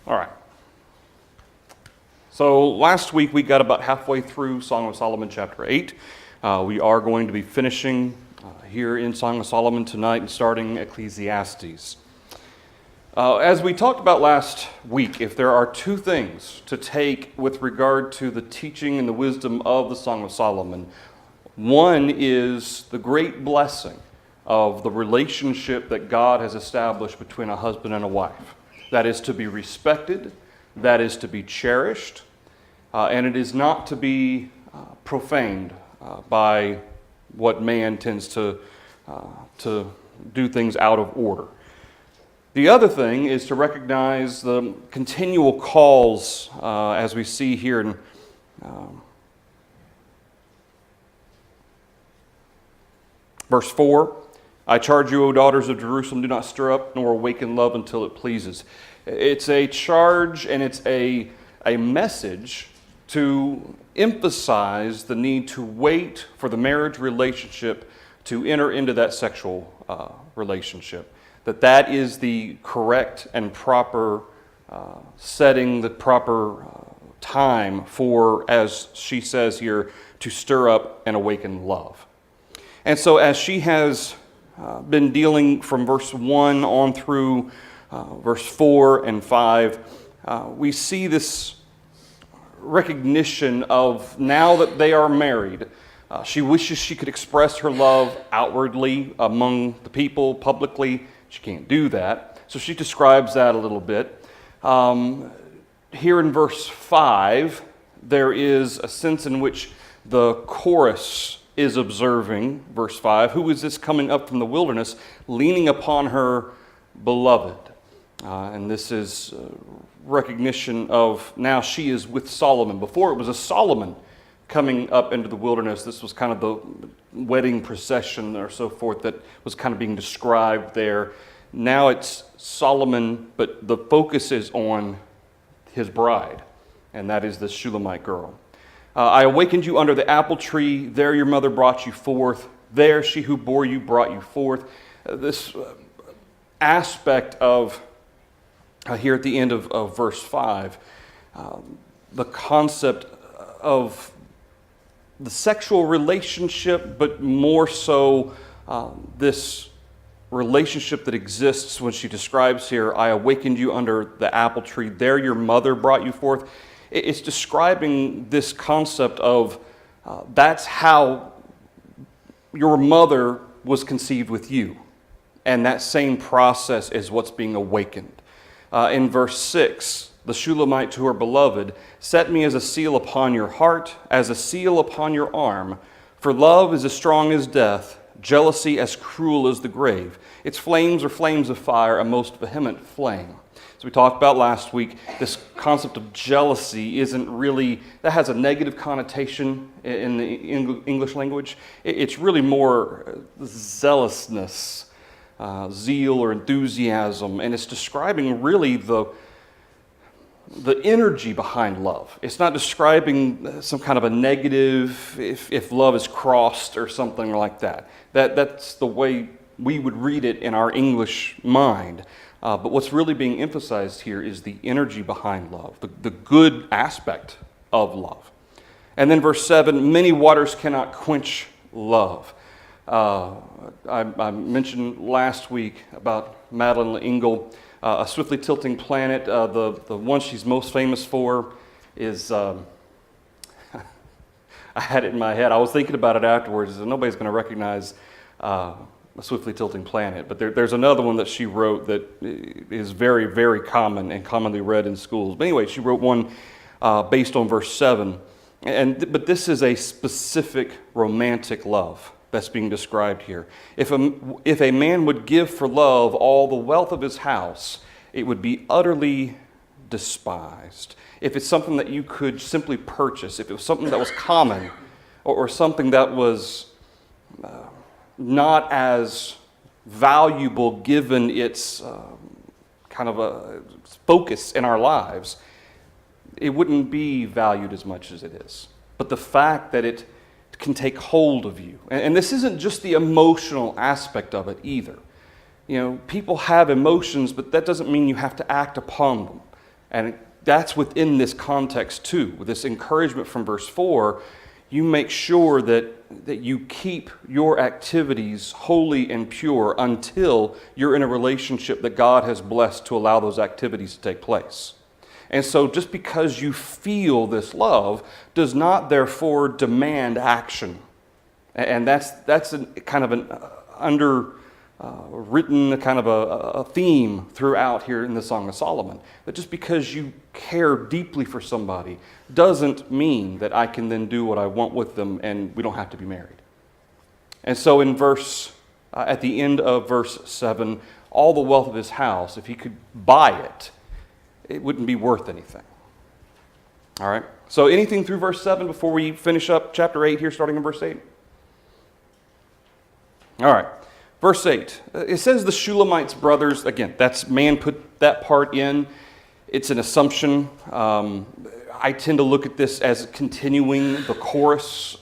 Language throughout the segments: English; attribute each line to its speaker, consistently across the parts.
Speaker 1: All right. So last week we got about halfway through Song of Solomon chapter 8. We are going to be finishing here in Song of Solomon tonight and starting Ecclesiastes. As we talked about last week, if there are two things to take with regard to the teaching and the wisdom of the Song of Solomon, one is the great blessing of the relationship that God has established between a husband and a wife. That is to be respected, that is to be cherished, and it is not to be profaned by what man tends to do things out of order. The other thing is to recognize the continual calls, as we see here in verse 4. I charge you, O daughters of Jerusalem, do not stir up nor awaken love until it pleases. It's a charge and it's a message to emphasize the need to wait for the marriage relationship to enter into that sexual relationship. That is the correct and proper setting, the proper time for, as she says here, to stir up and awaken love. And so as she has been dealing from verse 1 on through verse 4 and 5, we see this recognition of now that they are married, she wishes she could express her love outwardly among the people, publicly. She can't do that. So she describes that a little bit. Here in verse 5, there is a sense in which the chorus is observing, verse 5, who is this coming up from the wilderness, leaning upon her beloved? And this is recognition of now she is with Solomon. Before it was a Solomon coming up into the wilderness. This was kind of the wedding procession or so forth that was kind of being described there. Now it's Solomon, but the focus is on his bride, and that is the Shulamite girl. I awakened you under the apple tree. There your mother brought you forth. There she who bore you brought you forth. This aspect of, here at the end of verse 5, the concept of the sexual relationship, but more so this relationship that exists when she describes here, I awakened you under the apple tree. There your mother brought you forth. It's describing this concept of that's how your mother was conceived with you. And that same process is what's being awakened. In verse 6, the Shulamite to her beloved, set me as a seal upon your heart, as a seal upon your arm. For love is as strong as death, jealousy as cruel as the grave. Its flames are flames of fire, a most vehement flame. So we talked about last week, this concept of jealousy isn't really, that has a negative connotation in the English language. It's really more zealousness, zeal or enthusiasm, and it's describing really the energy behind love. It's not describing some kind of a negative, if love is crossed or something like that. That's the way we would read it in our English mind. But what's really being emphasized here is the energy behind love, the good aspect of love. And then verse 7, many waters cannot quench love. I mentioned last week about Madeleine L'Engle, a swiftly tilting planet. The one she's most famous for is, I had it in my head. I was thinking about it afterwards, and nobody's going to recognize a swiftly tilting planet. But there's another one that she wrote that is very, very common and commonly read in schools. But anyway, she wrote one based on verse 7. But this is a specific romantic love that's being described here. If a man would give for love all the wealth of his house, it would be utterly despised. If it's something that you could simply purchase, if it was something that was common, or something that was not as valuable given its kind of a focus in our lives, it wouldn't be valued as much as it is. But the fact that it can take hold of you, and this isn't just the emotional aspect of it either. You know, people have emotions, but that doesn't mean you have to act upon them. And that's within this context too. With this encouragement from verse 4, you make sure that you keep your activities holy and pure until you're in a relationship that God has blessed to allow those activities to take place. And so just because you feel this love does not therefore demand action. And that's kind of an written kind of a theme throughout here in the Song of Solomon. That just because you care deeply for somebody doesn't mean that I can then do what I want with them and we don't have to be married. And so in at the end of verse 7, all the wealth of his house, if he could buy it, it wouldn't be worth anything. All right? So anything through verse 7 before we finish up chapter 8 here, starting in verse 8? All right. Verse 8. It says the Shulamite's brothers, again, that's man put that part in. It's an assumption. I tend to look at this as continuing the chorus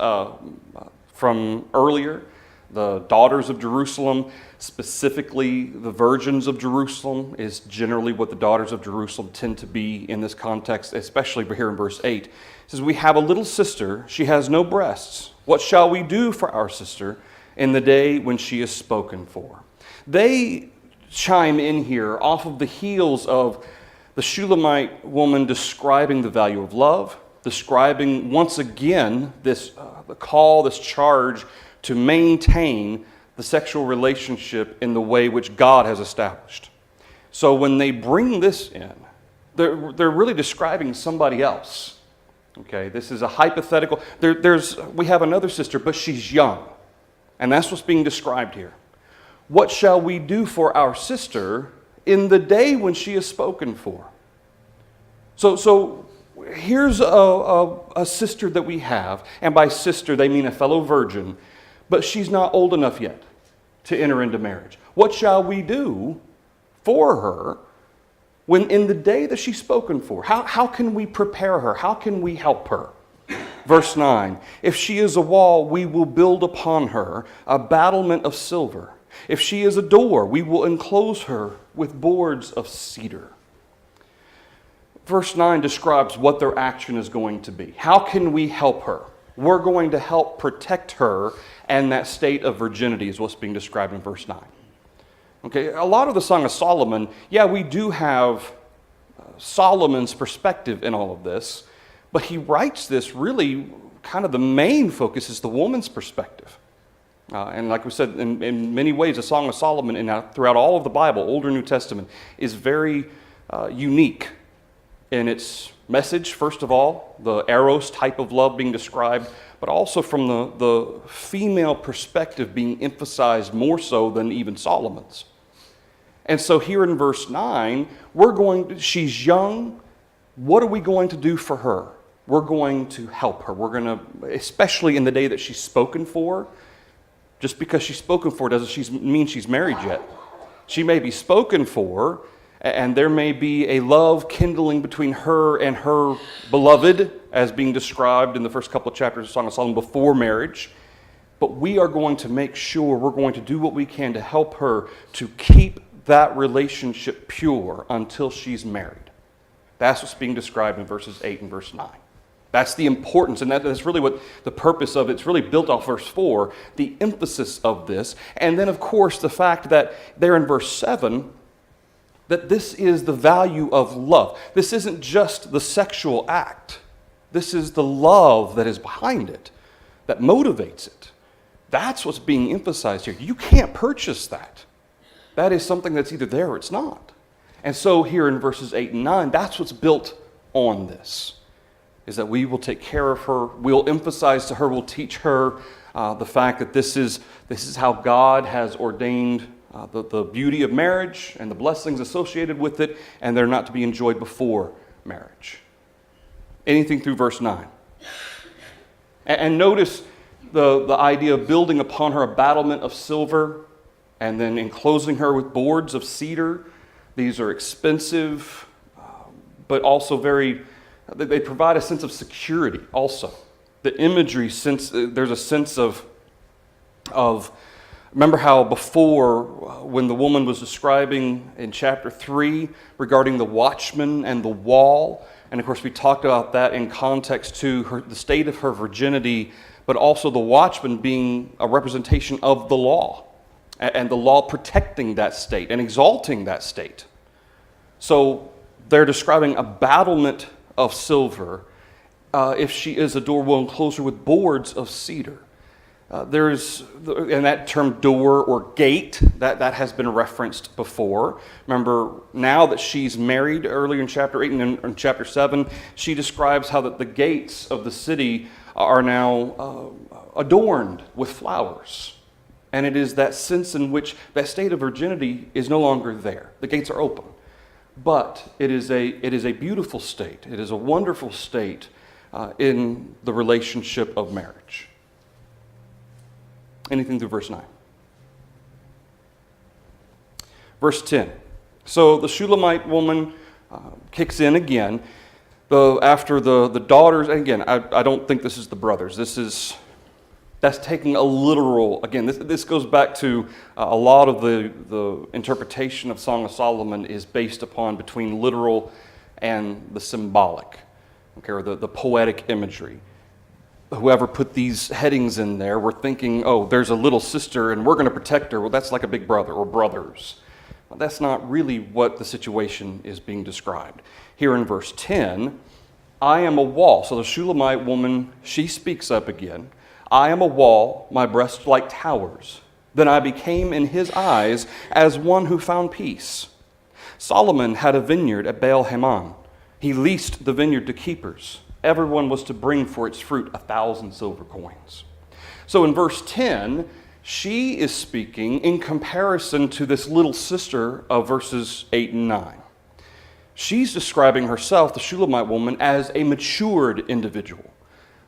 Speaker 1: from earlier. The daughters of Jerusalem, specifically the virgins of Jerusalem, is generally what the daughters of Jerusalem tend to be in this context, especially here in verse 8. It says, we have a little sister, she has no breasts. What shall we do for our sister in the day when she is spoken for? They chime in here off of the heels of the Shulamite woman describing the value of love, describing once again this the call, this charge to maintain the sexual relationship in the way which God has established. So when they bring this in, they're really describing somebody else. Okay, this is a hypothetical. We have another sister, but she's young. And that's what's being described here. What shall we do for our sister in the day when she is spoken for? So here's a sister that we have, and by sister they mean a fellow virgin, but she's not old enough yet to enter into marriage. What shall we do for her when in the day that she's spoken for? How can we prepare her? How can we help her? Verse 9, if she is a wall, we will build upon her a battlement of silver. If she is a door, we will enclose her with boards of cedar. Verse 9 describes what their action is going to be. How can we help her? We're going to help protect her, and that state of virginity is what's being described in verse 9. Okay, a lot of the Song of Solomon, we do have Solomon's perspective in all of this, but he writes this really, kind of the main focus is the woman's perspective. And like we said, in many ways, the Song of Solomon, and throughout all of the Bible, Old or New Testament, is very unique in its message, first of all, the eros type of love being described, but also from the female perspective being emphasized more so than even Solomon's. And so here in verse 9, she's young. What are we going to do for her? We're going to help her. We're going to, especially in the day that she's spoken for, just because she's spoken for doesn't mean she's married yet. She may be spoken for, and there may be a love kindling between her and her beloved, as being described in the first couple of chapters of Song of Solomon before marriage. But we are going to make sure, we're going to do what we can to help her to keep that relationship pure until she's married. That's what's being described in verses 8 and verse 9. That's the importance, and that's really what the purpose of it's really built off verse 4, the emphasis of this. And then, of course, the fact that there in verse 7, that this is the value of love. This isn't just the sexual act. This is the love that is behind it, that motivates it. That's what's being emphasized here. You can't purchase that. That is something that's either there or it's not. And so here in verses 8 and 9, that's what's built on this, is that we will take care of her, we'll emphasize to her, we'll teach her the fact that this is how God has ordained the beauty of marriage and the blessings associated with it, and they're not to be enjoyed before marriage. Anything through verse 9. And notice the idea of building upon her a battlement of silver and then enclosing her with boards of cedar. These are expensive, but also they provide a sense of security also. The imagery, there's a sense of Remember how before, when the woman was describing in chapter 3 regarding the watchman and the wall, and of course we talked about that in context to the state of her virginity, but also the watchman being a representation of the law, and the law protecting that state and exalting that state. So they're describing a battlement of silver if she is a door will enclose her with boards of cedar. And that term door or gate, that has been referenced before. Remember, now that she's married, earlier in chapter 8 and in chapter 7, she describes how that the gates of the city are now adorned with flowers. And it is that sense in which that state of virginity is no longer there. The gates are open. But it is a beautiful state. It is a wonderful state in the relationship of marriage. Anything through verse 9. Verse 10. So the Shulamite woman kicks in again. After the daughters, and again, I don't think this is the brothers. That's taking a literal, again, this goes back to a lot of the interpretation of Song of Solomon is based upon between literal and the symbolic, okay, or the poetic imagery. Whoever put these headings in there were thinking, oh, there's a little sister and we're going to protect her. Well, that's like a big brother or brothers. Well, that's not really what the situation is being described. Here in verse 10, I am a wall. So the Shulamite woman, she speaks up again. I am a wall, my breasts like towers. Then I became in his eyes as one who found peace. Solomon had a vineyard at Baal Hamon. He leased the vineyard to keepers. Everyone was to bring for its fruit 1,000 silver coins. So in verse 10, she is speaking in comparison to this little sister of verses 8 and 9. She's describing herself, the Shulamite woman, as a matured individual,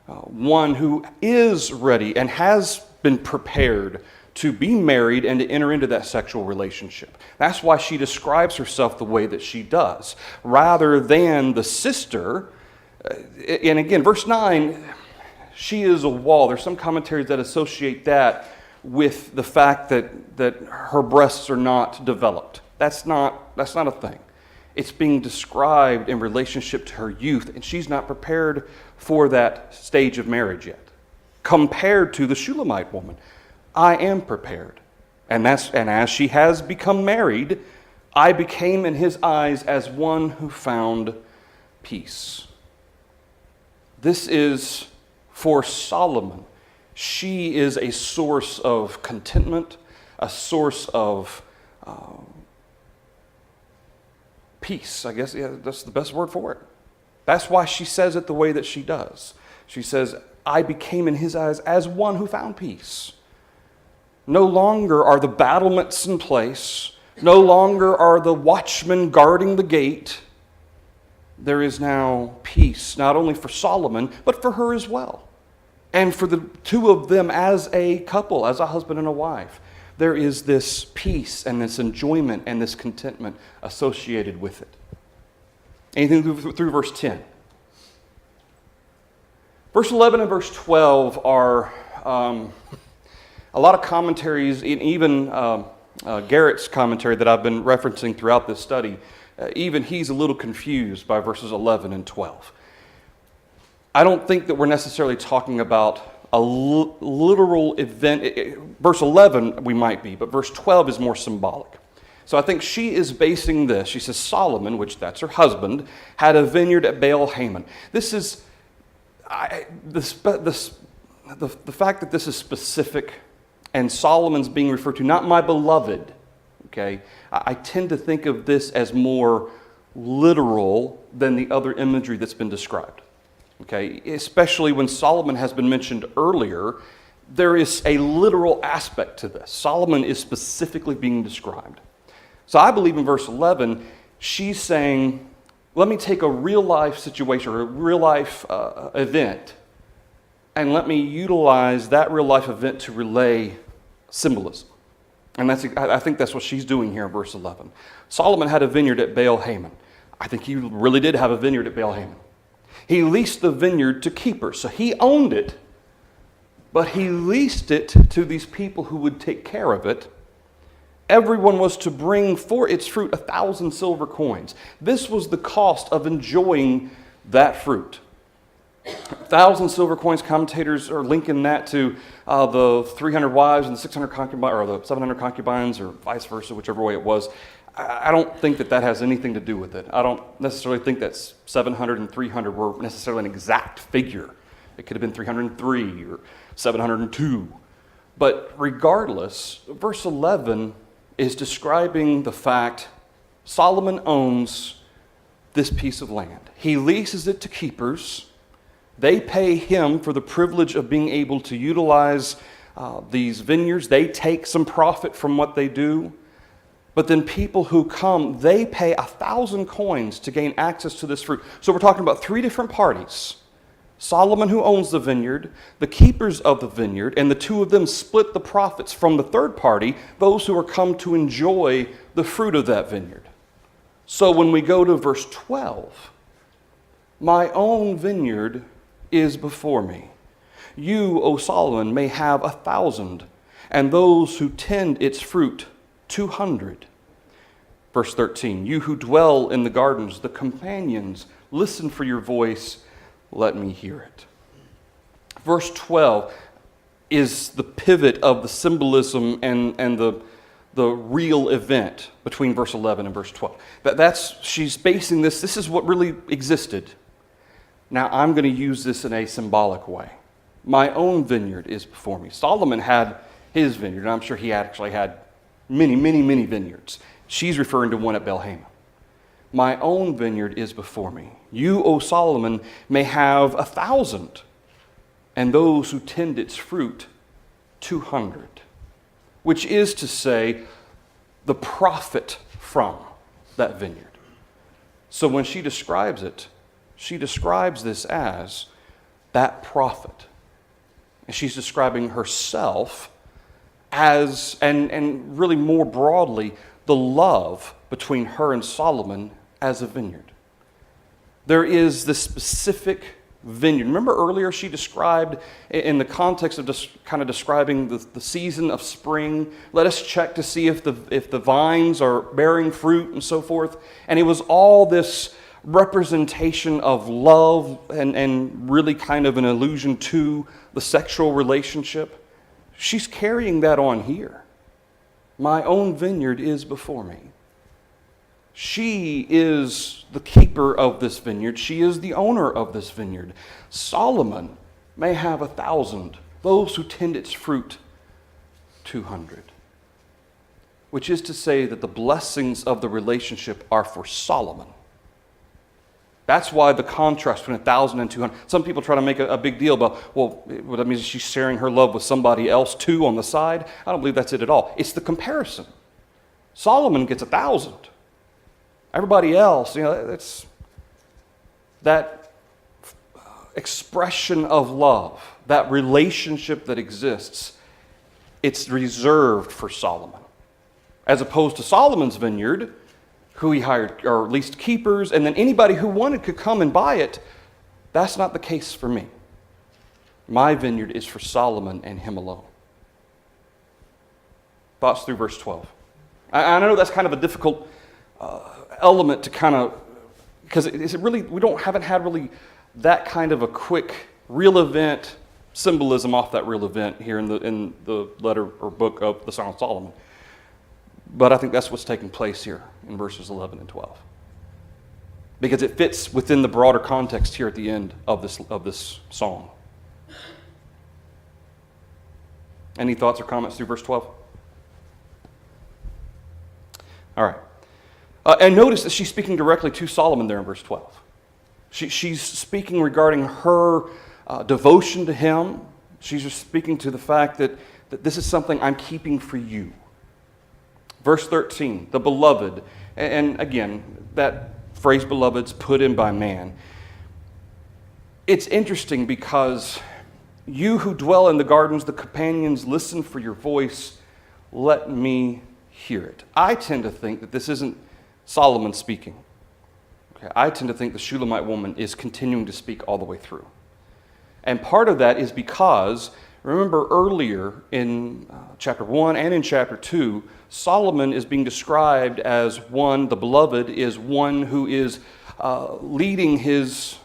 Speaker 1: one who is ready and has been prepared to be married and to enter into that sexual relationship. That's why she describes herself the way that she does, rather than the sister. And again, verse 9, she is a wall. There's some commentaries that associate that with the fact that her breasts are not developed. That's not a thing. It's being described in relationship to her youth, and she's not prepared for that stage of marriage yet. Compared to the Shulamite woman, I am prepared. And as she has become married, I became in his eyes as one who found peace. This is for Solomon. She is a source of contentment, a source of peace. I guess that's the best word for it. That's why she says it the way that she does. She says, I became in his eyes as one who found peace. No longer are the battlements in place. No longer are the watchmen guarding the gate. There is now peace, not only for Solomon, but for her as well. And for the two of them as a couple, as a husband and a wife. There is this peace and this enjoyment and this contentment associated with it. Anything through verse 10? Verse 11 and verse 12 are a lot of commentaries, and even Garrett's commentary that I've been referencing throughout this study, even he's a little confused by verses 11 and 12. I don't think that we're necessarily talking about a literal event. Verse 11 we might be, but verse 12 is more symbolic. So I think she is basing this. She says Solomon, which that's her husband, had a vineyard at Baal Hamon. This is the fact that this is specific and Solomon's being referred to, not my beloved. Okay, I tend to think of this as more literal than the other imagery that's been described. Okay, especially when Solomon has been mentioned earlier, there is a literal aspect to this. Solomon is specifically being described. So I believe in verse 11, she's saying, let me take a real life situation or a real life event and let me utilize that real life event to relay symbolism. And I think that's what she's doing here in verse 11. Solomon had a vineyard at Baal Hamon. I think he really did have a vineyard at Baal Hamon. He leased the vineyard to keepers, so he owned it, but he leased it to these people who would take care of it. Everyone was to bring for its fruit 1,000 silver coins. This was the cost of enjoying that fruit. 1,000 silver coins. Commentators are linking that to the 300 wives and the 600 concubines, or the 700 concubines, or vice versa, whichever way it was. I don't think that has anything to do with it. I don't necessarily think that 700 and 300 were necessarily an exact figure. It could have been 303 or 702. But regardless, verse 11 is describing the fact Solomon owns this piece of land. He leases it to keepers. They pay him for the privilege of being able to utilize these vineyards. They take some profit from what they do. But then people who come, they pay 1,000 coins to gain access to this fruit. So we're talking about three different parties. Solomon, who owns the vineyard, the keepers of the vineyard, and the two of them split the profits from the third party, those who are come to enjoy the fruit of that vineyard. So when we go to verse 12, my own vineyard is before me. You, O Solomon, may have 1,000, and those who tend its fruit 200. Verse 13, you who dwell in the gardens, the companions, listen for your voice, let me hear it. Verse 12 is the pivot of the symbolism and the real event between verse 11 and verse 12. She's basing this is what really existed. Now I'm going to use this in a symbolic way. My own vineyard is before me. Solomon had his vineyard, and I'm sure he actually had many, many, many vineyards. She's referring to one at Belhama. My own vineyard is before me. You, O Solomon, may have 1,000, and those who tend its fruit 200, which is to say, the profit from that vineyard. So when she describes it, she describes this as that profit. And she's describing herself as, and really more broadly, the love between her and Solomon as a vineyard. There is this specific vineyard. Remember earlier she described, in the context of just kind of describing the season of spring, let us check to see if the vines are bearing fruit and so forth. And it was all this representation of love and really kind of an allusion to the sexual relationship. She's carrying that on here. My own vineyard is before me. She is the keeper of this vineyard. She is the owner of this vineyard. Solomon may have 1,000. Those who tend its fruit, 200. Which is to say that the blessings of the relationship are for Solomon. That's why the contrast between 1,000 and 200. Some people try to make a big deal about, well, that means she's sharing her love with somebody else too on the side. I don't believe that's it at all. It's the comparison. Solomon gets 1,000. Everybody else, it's that expression of love, that relationship that exists, it's reserved for Solomon. As opposed to Solomon's vineyard, who he hired, or leased keepers, and then anybody who wanted could come and buy it. That's not the case for me. My vineyard is for Solomon and him alone. Thoughts through verse 12. I know that's kind of a difficult element to kind of, because haven't had really that kind of a quick real event symbolism off that real event here in the letter or book of the Song of Solomon. But I think that's what's taking place here in verses 11 and 12. Because it fits within the broader context here at the end of this song. Any thoughts or comments through verse 12? All right. And notice that she's speaking directly to Solomon there in verse 12. She's speaking regarding her devotion to him. She's just speaking to the fact that this is something I'm keeping for you. Verse 13, the beloved. And again, that phrase beloved's put in by man. It's interesting because you who dwell in the gardens, the companions, listen for your voice. Let me hear it. I tend to think that this isn't Solomon speaking. Okay, I tend to think the Shulamite woman is continuing to speak all the way through. And part of that is because, Remember earlier in chapter 1 and in chapter 2, Solomon is being described as one, the beloved, is one who is leading his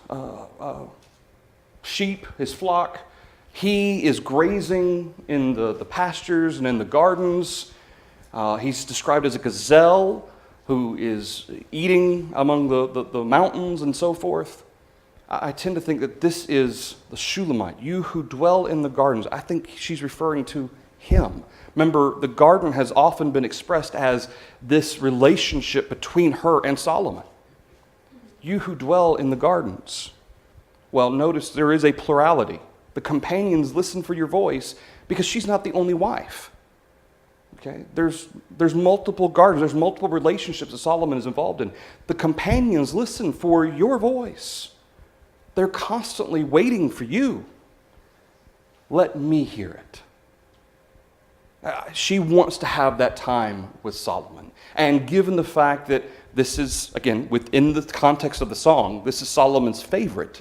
Speaker 1: sheep, his flock. He is grazing in the pastures and in the gardens. He's described as a gazelle who is eating among the mountains and so forth. I tend to think that this is the Shulamite, you who dwell in the gardens. I think she's referring to him. Remember, the garden has often been expressed as this relationship between her and Solomon. You who dwell in the gardens. Well, notice there is a plurality. The companions listen for your voice because she's not the only wife. Okay? There's multiple gardens, there's multiple relationships that Solomon is involved in. The companions listen for your voice. They're constantly waiting for you. Let me hear it. She wants to have that time with Solomon. And given the fact that this is, again, within the context of the song, this is Solomon's favorite,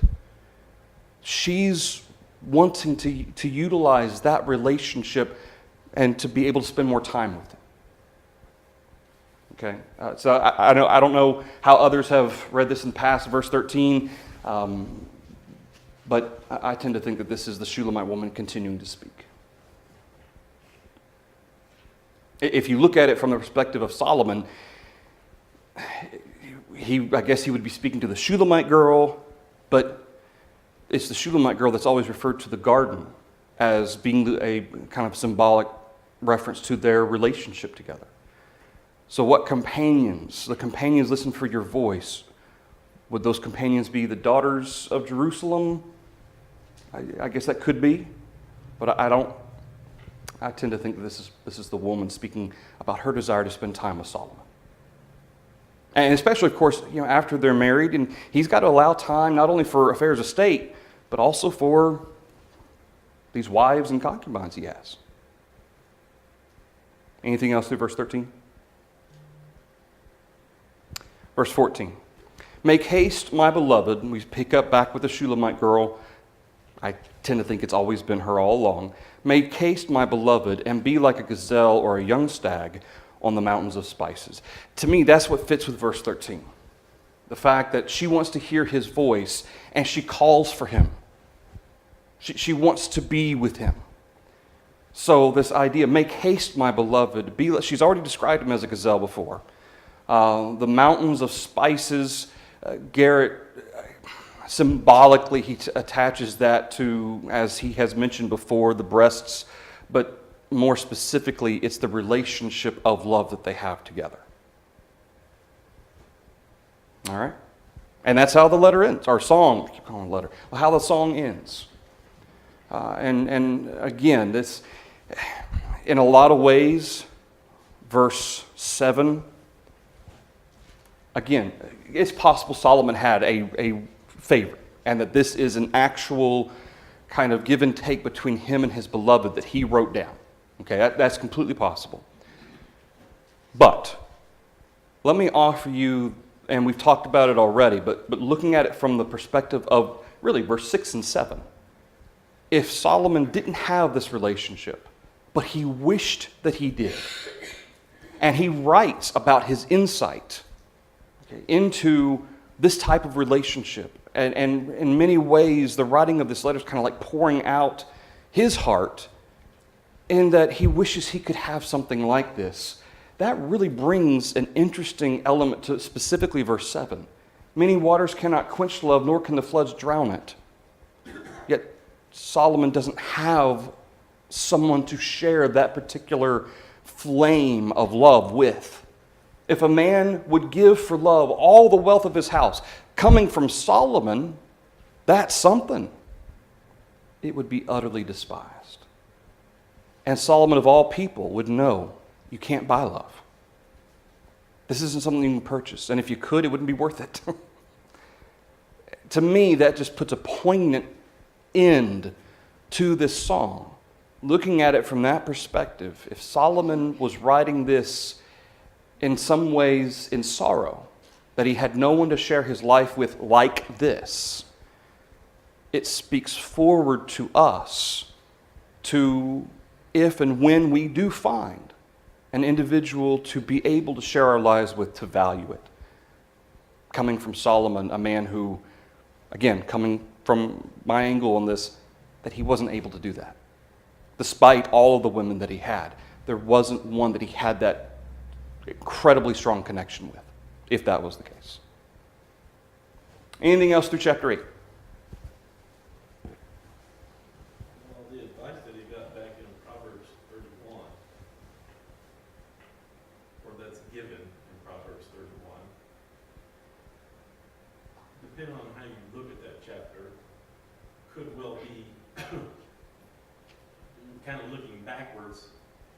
Speaker 1: she's wanting to utilize that relationship and to be able to spend more time with him. Okay? So I don't know how others have read this in the past, verse 13, but I tend to think that this is the Shulamite woman continuing to speak. If you look at it from the perspective of Solomon, I guess he would be speaking to the Shulamite girl, but it's the Shulamite girl that's always referred to the garden as being a kind of symbolic reference to their relationship together. So what companions? The companions listen for your voice. Would those companions be the daughters of Jerusalem? I guess that could be, but I tend to think that this is the woman speaking about her desire to spend time with Solomon. And especially, of course, after they're married, and he's got to allow time not only for affairs of state, but also for these wives and concubines he has. Anything else through verse 13? Verse 14. Make haste, my beloved. We pick up back with the Shulamite girl. I tend to think it's always been her all along. Make haste, my beloved, and be like a gazelle or a young stag on the mountains of spices. To me, that's what fits with verse 13. The fact that she wants to hear his voice and she calls for him. She wants to be with him. So this idea, make haste, my beloved, she's already described him as a gazelle before. The mountains of spices, Garrett, symbolically he attaches that to, as he has mentioned before, the breasts, but more specifically, it's the relationship of love that they have together. All right? And that's how the letter ends, or song, I keep calling it letter, well, how the song ends. And again, this, in a lot of ways, verse 7, again, it's possible Solomon had a favorite, and that this is an actual kind of give and take between him and his beloved that he wrote down. Okay, that's completely possible. But let me offer you, and we've talked about it already, but looking at it from the perspective of really verse 6 and 7. If Solomon didn't have this relationship, but he wished that he did, and he writes about his insight into this type of relationship, and in many ways the writing of this letter is kind of like pouring out his heart in that he wishes he could have something like this. That really brings an interesting element to specifically verse 7. Many waters cannot quench love, nor can the floods drown it. Yet Solomon doesn't have someone to share that particular flame of love with. If a man would give for love all the wealth of his house, coming from Solomon, that's something. It would be utterly despised. And Solomon of all people would know you can't buy love. This isn't something you can purchase. And if you could, it wouldn't be worth it. To me, that just puts a poignant end to this song. Looking at it from that perspective, if Solomon was writing this in some ways in sorrow, that he had no one to share his life with like this, it speaks forward to us to if and when we do find an individual to be able to share our lives with, to value it. Coming from Solomon, a man who, again, coming from my angle on this, that he wasn't able to do that. Despite all of the women that he had, there wasn't one that he had that incredibly strong connection with, if that was the case. Anything else through chapter 8?
Speaker 2: Well, the advice that he got back in Proverbs 31, or that's given in Proverbs 31, depending on how you look at that chapter, could well be kind of looking backwards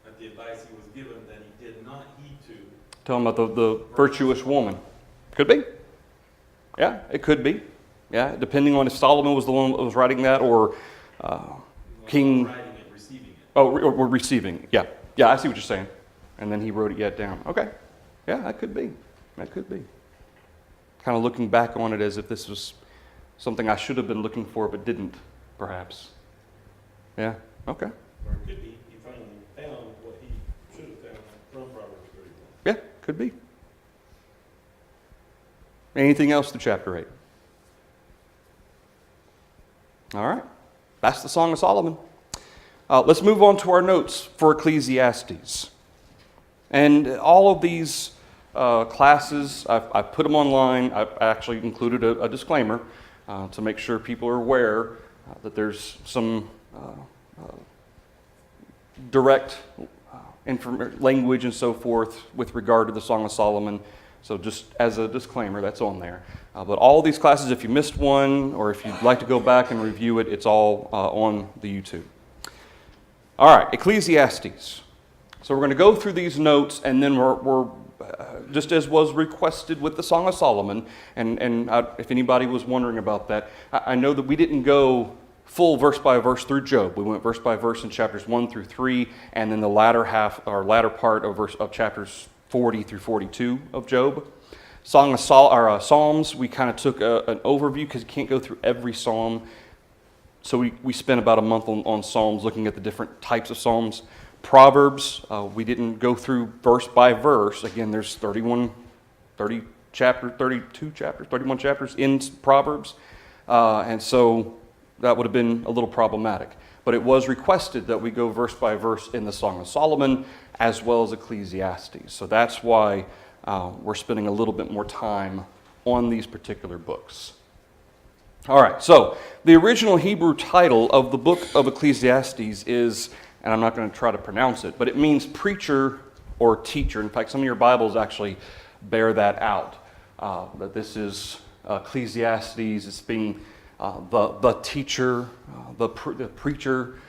Speaker 2: at the advice he was given that he did not heed to.
Speaker 1: Talking about the virtuous woman. Could be. Yeah, it could be. Yeah, depending on if Solomon was the one that was writing that or King.
Speaker 2: Writing it, receiving it.
Speaker 1: Oh, or receiving it. Yeah. Yeah, I see what you're saying. And then he wrote it yet down. Okay. Yeah, that could be. That could be. Kind of looking back on it as if this was something I should have been looking for but didn't, perhaps. Yeah, okay.
Speaker 2: Or it could be he finally found what he should have found from Proverbs 31.
Speaker 1: Yeah, could be. Anything else to chapter 8? All right. That's the Song of Solomon. Let's move on to our notes for Ecclesiastes. And all of these classes, I've put them online. I've actually included a disclaimer to make sure people are aware that there's some direct language and so forth with regard to the Song of Solomon. So just as a disclaimer, that's on there. But all these classes, if you missed one or if you'd like to go back and review it, it's all on the YouTube. All right, Ecclesiastes. So we're going to go through these notes, and then we're just as was requested with the Song of Solomon, and if anybody was wondering about that, I know that we didn't go full verse by verse through Job. We went verse by verse in chapters 1 through 3, and then the latter part of chapters 40 through 42 of Job. Psalms, we kind of took an overview because you can't go through every psalm. So we spent about a month on Psalms, looking at the different types of Psalms. Proverbs, we didn't go through verse by verse. Again, there's 31 chapters in Proverbs. And so that would have been a little problematic. But it was requested that we go verse by verse in the Song of Solomon as well as Ecclesiastes. So that's why we're spending a little bit more time on these particular books. All right, so the original Hebrew title of the book of Ecclesiastes is, and I'm not going to try to pronounce it, but it means preacher or teacher. In fact, some of your Bibles actually bear that out, that this is Ecclesiastes. It's being the teacher, the preacher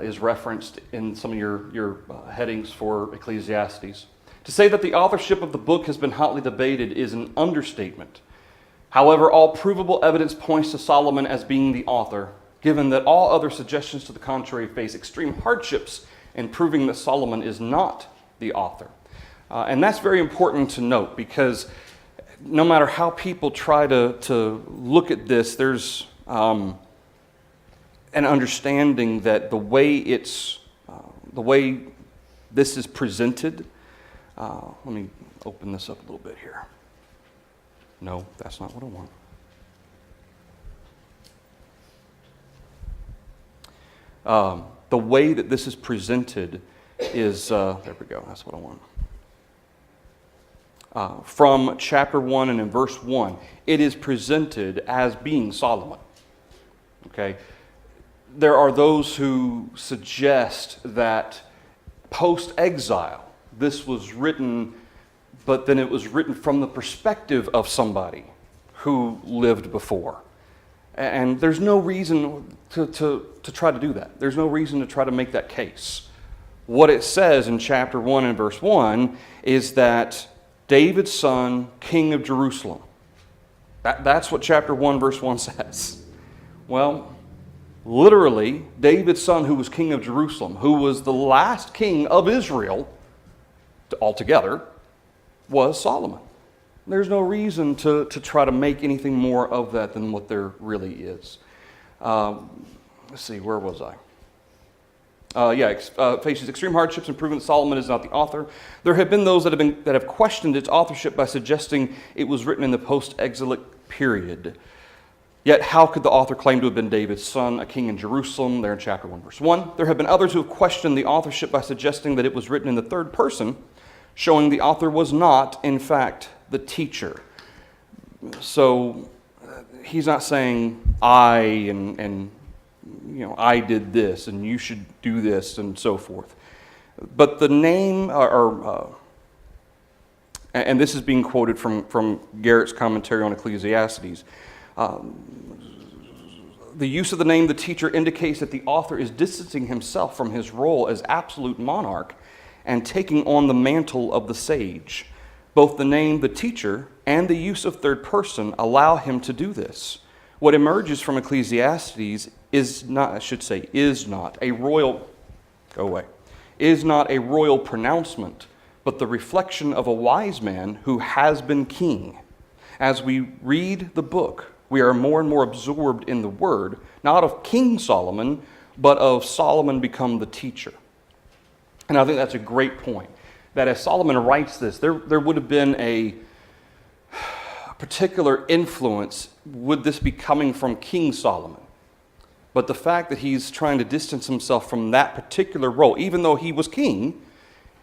Speaker 1: is referenced in some of your headings for Ecclesiastes. To say that the authorship of the book has been hotly debated is an understatement. However, all provable evidence points to Solomon as being the author, given that all other suggestions to the contrary face extreme hardships in proving that Solomon is not the author. And that's very important to note, because no matter how people try to look at this, there's an understanding that the way this is presented. Let me open this up a little bit here. No, that's not what I want. The way that this is presented is, there we go, that's what I want. From chapter 1 and in verse 1, it is presented as being Solomon. Okay? There are those who suggest that post-exile, this was written, but then it was written from the perspective of somebody who lived before. And there's no reason to try to do that. There's no reason to try to make that case. What it says in chapter 1 and verse 1 is that David's son, king of Jerusalem. That's what chapter 1 verse 1 says. Well, literally, David's son who was king of Jerusalem, who was the last king of Israel altogether, was Solomon. There's no reason to try to make anything more of that than what there really is. Let's see, where was I? faces extreme hardships and proven that Solomon is not the author. There have been those that have questioned its authorship by suggesting it was written in the post-exilic period. Yet how could the author claim to have been David's son, a king in Jerusalem? There in chapter 1, verse 1. There have been others who have questioned the authorship by suggesting that it was written in the third person, showing the author was not, in fact, the teacher. So he's not saying I and I did this and you should do this and so forth. But the name, and this is being quoted from Garrett's commentary on Ecclesiastes, the use of the name the teacher indicates that the author is distancing himself from his role as absolute monarch and taking on the mantle of the sage. Both the name the teacher and the use of third person allow him to do this. What emerges from Ecclesiastes is not a royal pronouncement, but the reflection of a wise man who has been king. As we read the book, we are more and more absorbed in the word, not of King Solomon, but of Solomon become the teacher. And I think that's a great point, that as Solomon writes this, there would have been a particular influence, would this be coming from King Solomon? But the fact that he's trying to distance himself from that particular role, even though he was king,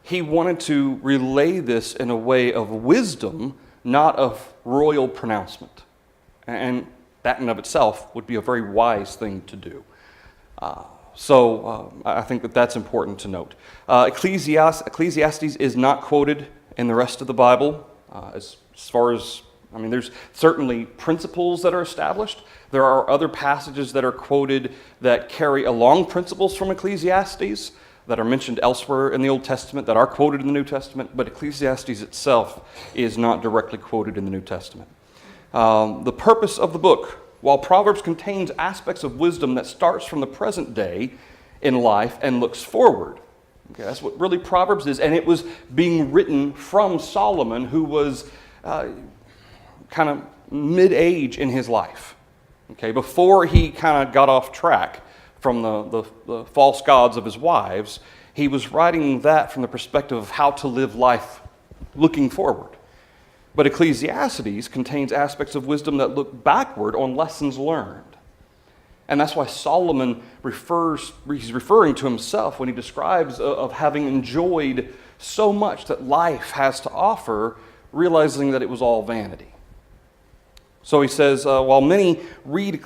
Speaker 1: he wanted to relay this in a way of wisdom, not of royal pronouncement. And that in of itself would be a very wise thing to do. So I think that that's important to note. Ecclesiastes is not quoted in the rest of the Bible. As far as, there's certainly principles that are established. There are other passages that are quoted that carry along principles from Ecclesiastes that are mentioned elsewhere in the Old Testament, that are quoted in the New Testament, but Ecclesiastes itself is not directly quoted in the New Testament. The purpose of the book, while Proverbs contains aspects of wisdom that starts from the present day in life and looks forward. Okay, that's what really Proverbs is, and it was being written from Solomon, who was kind of mid-age in his life. Okay, before he kind of got off track from the false gods of his wives, he was writing that from the perspective of how to live life looking forward. But Ecclesiastes contains aspects of wisdom that look backward on lessons learned. And that's why Solomon he's referring to himself when he describes of having enjoyed so much that life has to offer, realizing that it was all vanity. So he says, while many read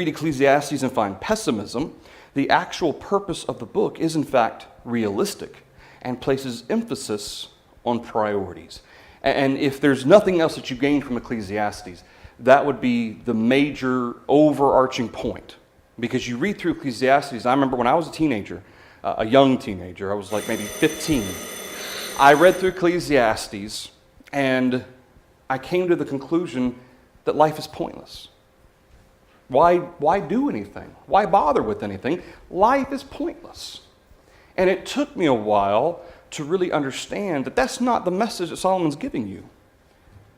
Speaker 1: Ecclesiastes and find pessimism, the actual purpose of the book is in fact realistic and places emphasis on priorities. And if there's nothing else that you gain from Ecclesiastes, that would be the major overarching point. Because you read through Ecclesiastes, I remember when I was a teenager, a young teenager, I was like maybe 15, I read through Ecclesiastes and I came to the conclusion that life is pointless. Why do anything? Why bother with anything? Life is pointless. And it took me a while to really understand that that's not the message that Solomon's giving you.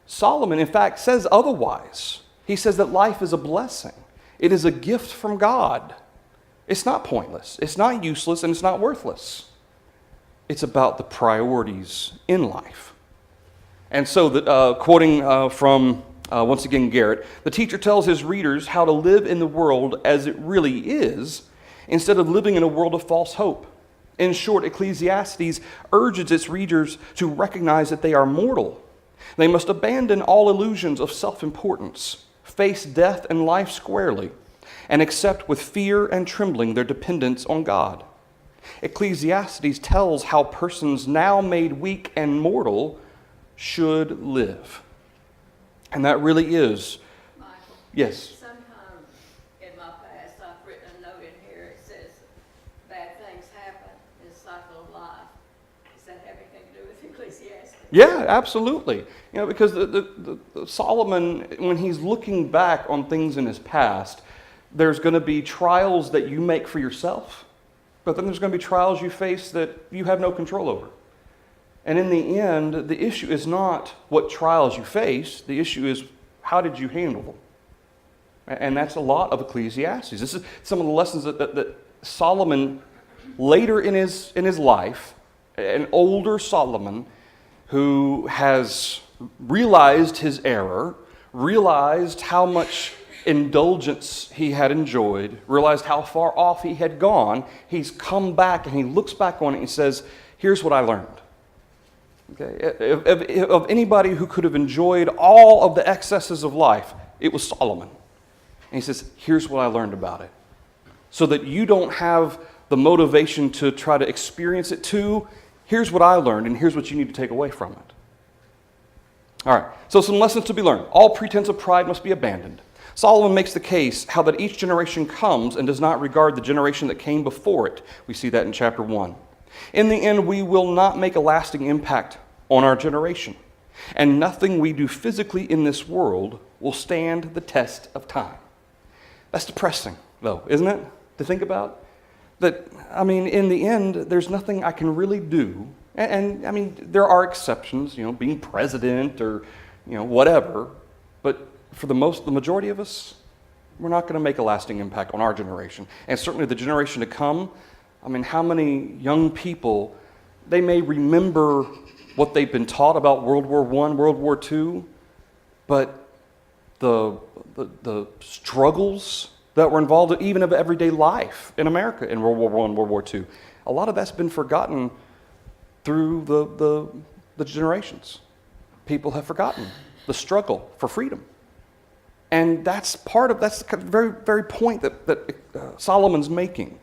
Speaker 1: Solomon, in fact, says otherwise. He says that life is a blessing. It is a gift from God. It's not pointless. It's not useless, and it's not worthless. It's about the priorities in life. And so, quoting from, once again, Garrett, the teacher tells his readers how to live in the world as it really is, instead of living in a world of false hope. In short, Ecclesiastes urges its readers to recognize that they are mortal. They must abandon all illusions of self-importance, face death and life squarely, and accept with fear and trembling their dependence on God. Ecclesiastes tells how persons now made weak and mortal should live. And that really is.
Speaker 3: Michael,
Speaker 1: Yes.
Speaker 3: sometime in my past, I've written a note in here. It says, bad things happen in the cycle of life. Does that have anything to do with Ecclesiastes?
Speaker 1: Yeah, absolutely. Because the Solomon, when he's looking back on things in his past, there's going to be trials that you make for yourself, but then there's going to be trials you face that you have no control over. And in the end, the issue is not what trials you face. The issue is, how did you handle them? And that's a lot of Ecclesiastes. This is some of the lessons that Solomon, later in his life, an older Solomon who has realized his error, realized how much indulgence he had enjoyed, realized how far off he had gone, he's come back and he looks back on it and he says, here's what I learned. Okay? Of anybody who could have enjoyed all of the excesses of life, it was Solomon. And he says, here's what I learned about it. So that you don't have the motivation to try to experience it too, here's what I learned and here's what you need to take away from it. All right, so some lessons to be learned. All pretense of pride must be abandoned. Solomon makes the case how that each generation comes and does not regard the generation that came before it. We see that in chapter 1. In the end, we will not make a lasting impact on our generation, and nothing we do physically in this world will stand the test of time. That's depressing, though, isn't it, to think about? That, I mean, in the end, there's nothing I can really do. And I mean, there are exceptions, being president or, whatever. But for the majority of us, we're not going to make a lasting impact on our generation. And certainly the generation to come, I mean, how many young people, they may remember what they've been taught about World War I, World War II, but the struggles that were involved even of everyday life in America in World War I, World War II, a lot of that's been forgotten through the generations. People have forgotten the struggle for freedom. And that's the very, very point that Solomon's making.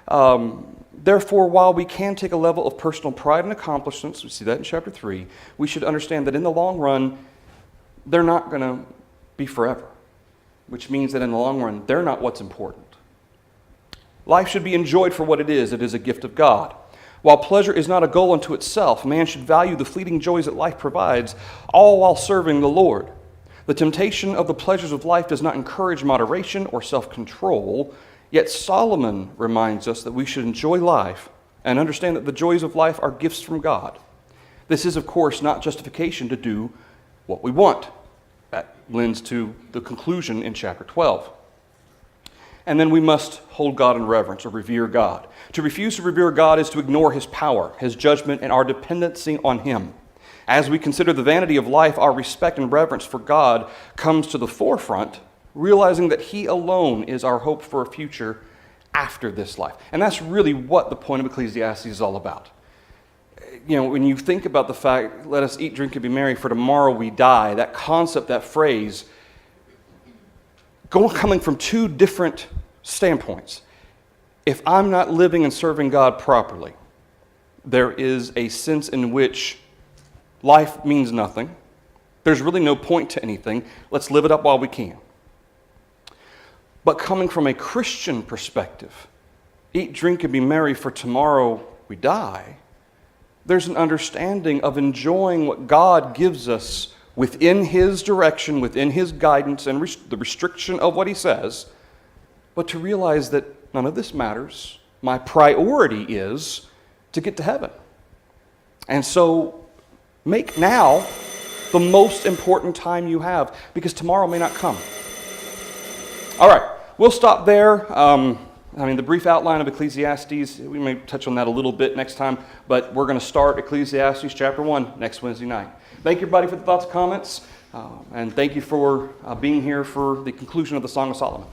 Speaker 1: Therefore, while we can take a level of personal pride and accomplishments, we see that in chapter 3, we should understand that in the long run, they're not going to be forever, which means that in the long run, they're not what's important. Life should be enjoyed for what it is. It is a gift of God. While pleasure is not a goal unto itself, man should value the fleeting joys that life provides, all while serving the Lord. The temptation of the pleasures of life does not encourage moderation or self-control, yet Solomon reminds us that we should enjoy life and understand that the joys of life are gifts from God. This is, of course, not justification to do what we want. That lends to the conclusion in chapter 12. And then we must hold God in reverence or revere God. To refuse to revere God is to ignore His power, His judgment, and our dependency on Him. As we consider the vanity of life, our respect and reverence for God comes to the forefront, realizing that He alone is our hope for a future after this life. And that's really what the point of Ecclesiastes is all about. When you think about the fact, let us eat, drink, and be merry, for tomorrow we die, that concept, that phrase, coming from two different standpoints. If I'm not living and serving God properly, there is a sense in which life means nothing. There's really no point to anything. Let's live it up while we can. But coming from a Christian perspective, eat, drink, and be merry, for tomorrow we die, there's an understanding of enjoying what God gives us within His direction, within His guidance, and the restriction of what He says, but to realize that none of this matters. My priority is to get to heaven. And so make now the most important time you have, because tomorrow may not come. All right, we'll stop there. The brief outline of Ecclesiastes, we may touch on that a little bit next time, but we're going to start Ecclesiastes chapter 1 next Wednesday night. Thank you, everybody, for the thoughts and comments, and thank you for being here for the conclusion of the Song of Solomon.